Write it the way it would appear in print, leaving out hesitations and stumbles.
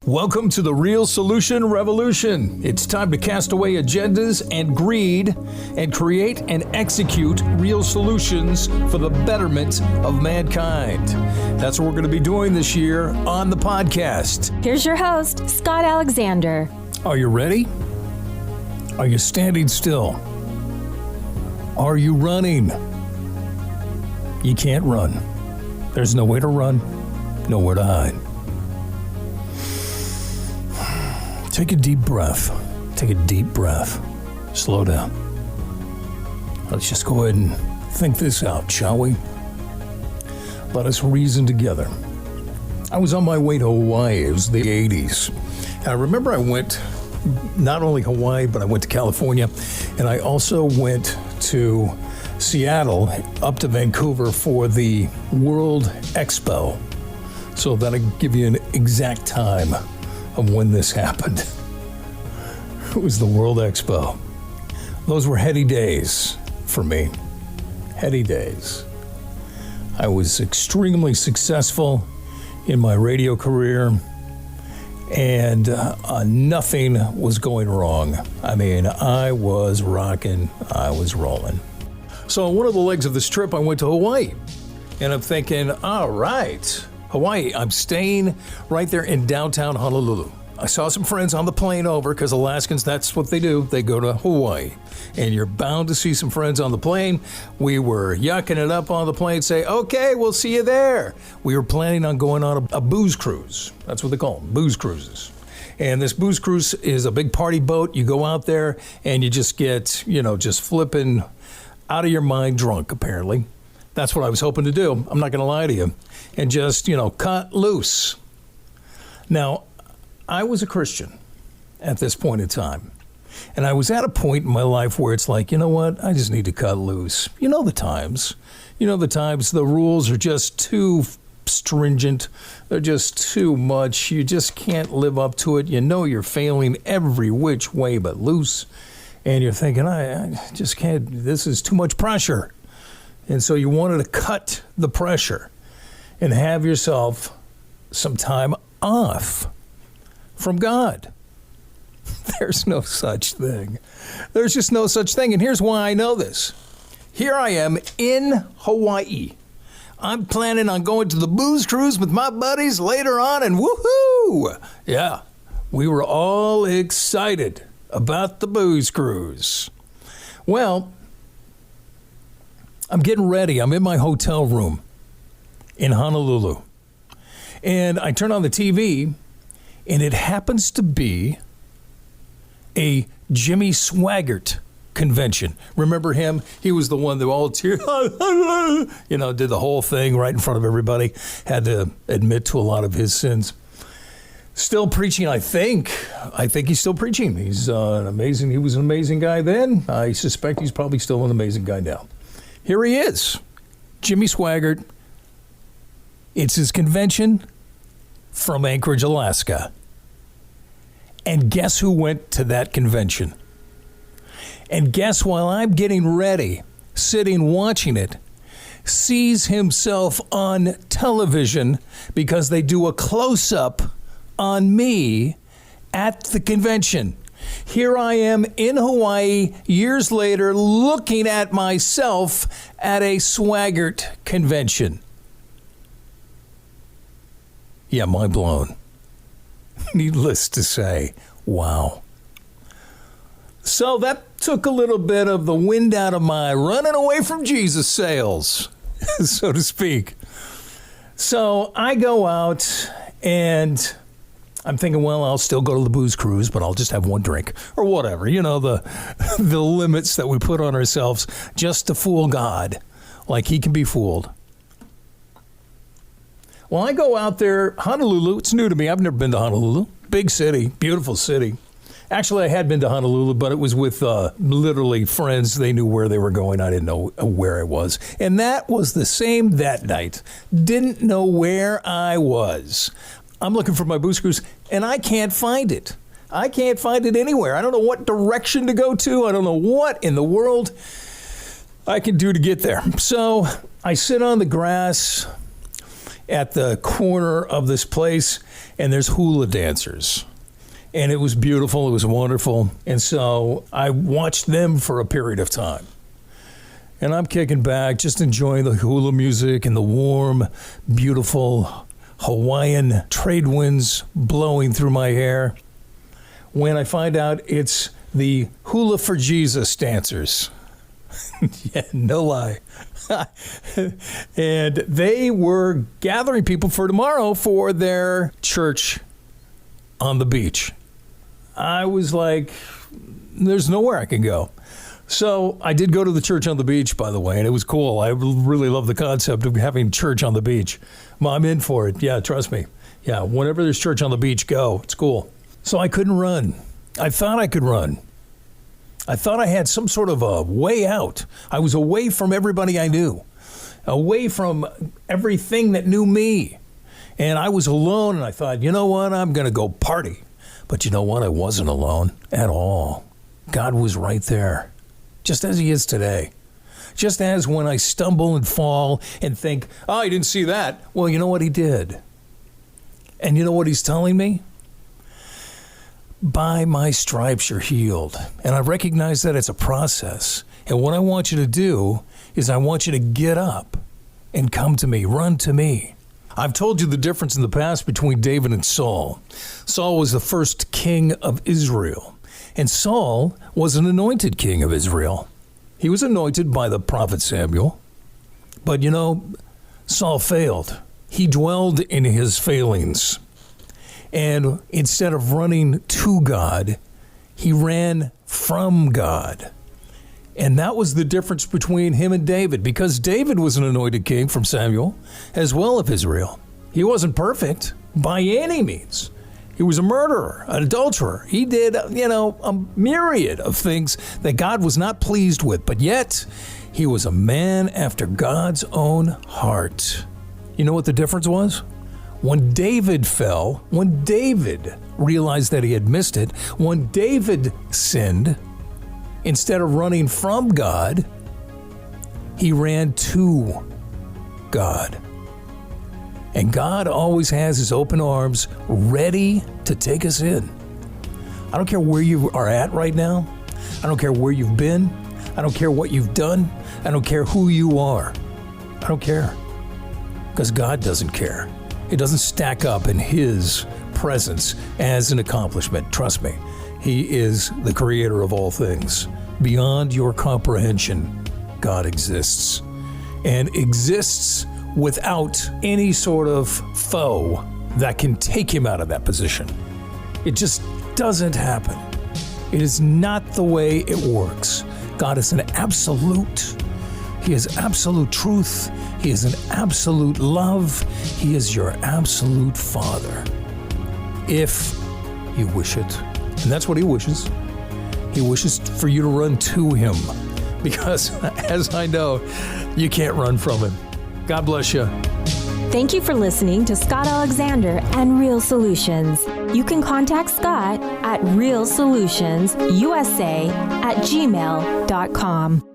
Welcome to the Real Solution Revolution. It's time to cast away agendas and greed and create and execute real solutions for the betterment of mankind. That's what we're going to be doing this year on the podcast. Here's your host, Scott Alexander. Are you ready? Are you standing still? Are you running? You can't run. There's nowhere to run, nowhere to hide. Take a deep breath. Take a deep breath. Slow down. Let's just go ahead and think this out, shall we? Let us reason together. I was on my way to Hawaii. It was the 80s. And I remember I went not only Hawaii, but I went to California, and I also went to Seattle, up to Vancouver for the World Expo. So that'll give you an exact time of when this happened. It was the World Expo. Those were heady days for me. Heady days. I was extremely successful in my radio career, and nothing was going wrong. I mean, I was rocking, I was rolling. So on one of the legs of this trip, I went to Hawaii, and I'm thinking, all right, Hawaii, I'm staying right there in downtown Honolulu. I saw some friends on the plane over, because Alaskans, that's what they do. They go to Hawaii. And you're bound to see some friends on the plane. We were yucking it up on the plane, say, okay, we'll see you there. We were planning on going on a booze cruise. That's what they call them, booze cruises. And this booze cruise is a big party boat. You go out there and you just get, just flipping out of your mind drunk, apparently. That's what I was hoping to do. I'm not going to lie to you. And just, cut loose. Now, I was a Christian at this point in time. And I was at a point in my life where it's like, you know what? I just need to cut loose. You know the times. The rules are just too stringent. They're just too much. You just can't live up to it. You know you're failing every which way but loose. And you're thinking, I just can't. This is too much pressure. And so you wanted to cut the pressure and have yourself some time off from God. There's no such thing. There's just no such thing. And here's why I know this. Here I am in Hawaii. I'm planning on going to the booze cruise with my buddies later on, and woohoo! Yeah, we were all excited about the booze cruise. Well, I'm getting ready. I'm in my hotel room in Honolulu. And I turn on the TV, and it happens to be a Jimmy Swaggart convention. Remember him? He was the one that all did the whole thing right in front of everybody. Had to admit to a lot of his sins. Still preaching, I think. I think he's still preaching. He was an amazing guy then. I suspect he's probably still an amazing guy now. Here he is, Jimmy Swaggart. It's his convention from Anchorage, Alaska. And guess who went to that convention? And guess while I'm getting ready, sitting watching it, sees himself on television because they do a close-up on me at the convention. Here I am in Hawaii years later looking at myself at a Swaggart convention. Yeah, mind blown. Needless to say, wow. So that took a little bit of the wind out of my running away from Jesus sails, so to speak. So I go out and I'm thinking, well, I'll still go to the booze cruise, but I'll just have one drink or whatever. The limits that we put on ourselves just to fool God, like he can be fooled. Well, I go out there, Honolulu, it's new to me. I've never been to Honolulu. Big city, beautiful city. Actually, I had been to Honolulu, but it was with literally friends. They knew where they were going. I didn't know where I was. And that was the same that night. Didn't know where I was. I'm looking for my booze cruise, and I can't find it. I can't find it anywhere. I don't know what direction to go to. I don't know what in the world I can do to get there. So I sit on the grass at the corner of this place, and there's hula dancers. And it was beautiful. It was wonderful. And so I watched them for a period of time. And I'm kicking back, just enjoying the hula music and the warm, beautiful Hawaiian trade winds blowing through my hair, when I find out it's the Hula for Jesus dancers. Yeah, no lie. And they were gathering people for tomorrow for their church on the beach. I was like, there's nowhere I can go. So I did go to the church on the beach, by the way, and it was cool. I really love the concept of having church on the beach. Well, I'm in for it. Yeah, trust me. Yeah, whenever there's church on the beach, go. It's cool. So I couldn't run. I thought I could run. I thought I had some sort of a way out. I was away from everybody I knew, away from everything that knew me. And I was alone, and I thought, you know what? I'm going to go party. But you know what? I wasn't alone at all. God was right there. Just as he is today. Just as when I stumble and fall and think, oh, I didn't see that. Well, you know what he did? And you know what he's telling me? By my stripes you're healed. And I recognize that it's a process. And what I want you to do is I want you to get up and come to me, run to me. I've told you the difference in the past between David and Saul. Saul was the first king of Israel. And Saul was an anointed king of Israel. He was anointed by the prophet Samuel. But you know, Saul failed. He dwelled in his failings. And instead of running to God, he ran from God. And that was the difference between him and David, because David was an anointed king from Samuel, as well of Israel. He wasn't perfect by any means. He was a murderer, an adulterer. He did, a myriad of things that God was not pleased with. But yet, he was a man after God's own heart. You know what the difference was? When David fell, when David realized that he had missed it, when David sinned, instead of running from God, he ran to God. And God always has his open arms ready to take us in. I don't care where you are at right now. I don't care where you've been. I don't care what you've done. I don't care who you are. I don't care. Because God doesn't care. It doesn't stack up in his presence as an accomplishment. Trust me. He is the creator of all things. Beyond your comprehension, God exists. And exists without any sort of foe that can take him out of that position. It just doesn't happen. It is not the way it works. God is an absolute. He is absolute truth. He is an absolute love. He is your absolute Father. If you wish it. And that's what he wishes. He wishes for you to run to him. Because, as I know, you can't run from him. God bless you. Thank you for listening to Scott Alexander and Real Solutions. You can contact Scott at realsolutionsusa@gmail.com.